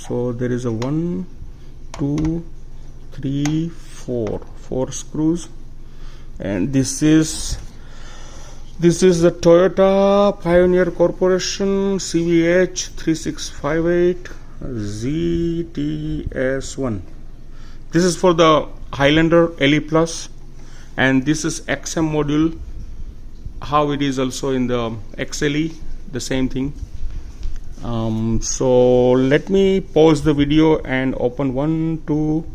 So there is a 1, 2, 3, 4 screws, and this is the Toyota Pioneer Corporation CVH 3658 ZTS1. This is for the Highlander LE Plus, and this is XM module, how it is also in the XLE, the same thing. So let me pause the video and open 1, 2,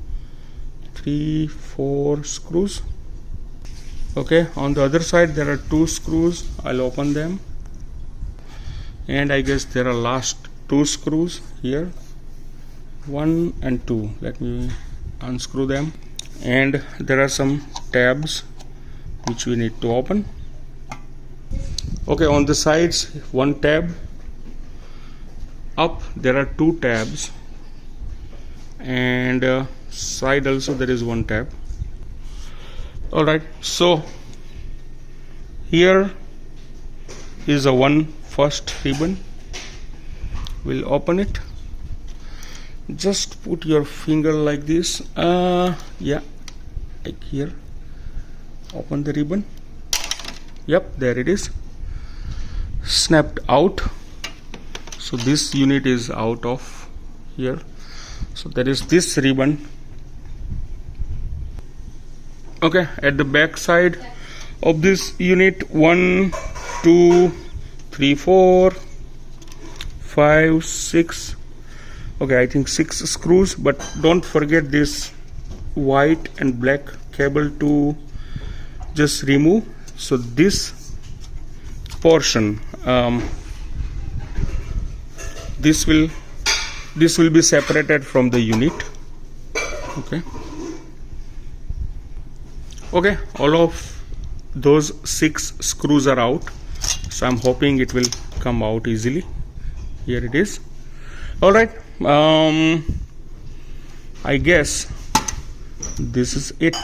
3, 4 screws. Okay, on the other side there are 2 screws. I'll open them, and I guess there are last 2 screws here, 1 and 2. Let me unscrew them, and there are some tabs which we need to open. Okay, on the sides 1 tab, up there are 2 tabs, and side also there is 1 tab. Alright, so here is a first ribbon. We'll open it. Just put your finger like this, yeah, like here. Open the ribbon. Yep, there it is, snapped out. So this unit is out of here. So there is this ribbon. Okay, at the back side of this unit, 1, 2, 3, 4, 5, 6. Okay, I think 6 screws, but don't forget this white and black cable to just remove. So this portion, this will be separated from the unit. Okay, all of those 6 screws are out, so I'm hoping it will come out easily. Here it is. Alright, I guess this is it.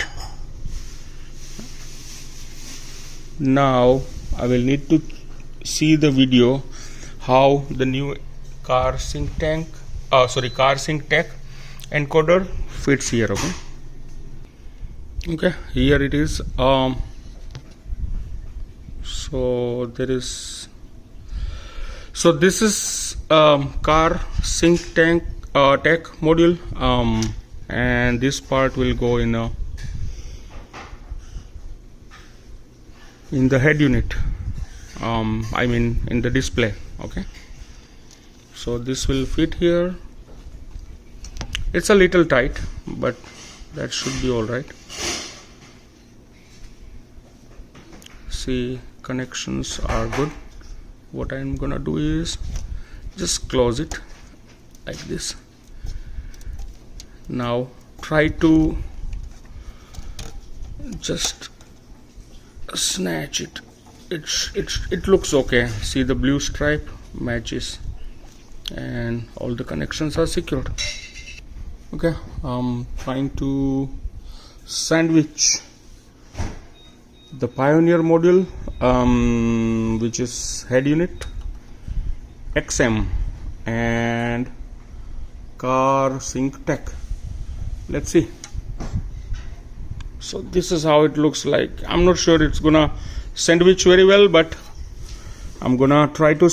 Now I will need to see the video how the new CarSyncTech encoder fits here. Okay, here it is. So this is CarSyncTech module, and this part will go in the head unit, I mean in the display. Okay, so this will fit here. It's a little tight, but that should be all right. See, connections are good. What I'm gonna do is just close it like this. Now try to just snatch it. It looks okay. See, the blue stripe matches, and all the connections are secured. Okay, I'm trying to sandwich the Pioneer module, which is head unit, XM, and CarSyncTech. Let's see. So this is how it looks like. I'm not sure it's gonna sandwich very well, but I'm gonna try to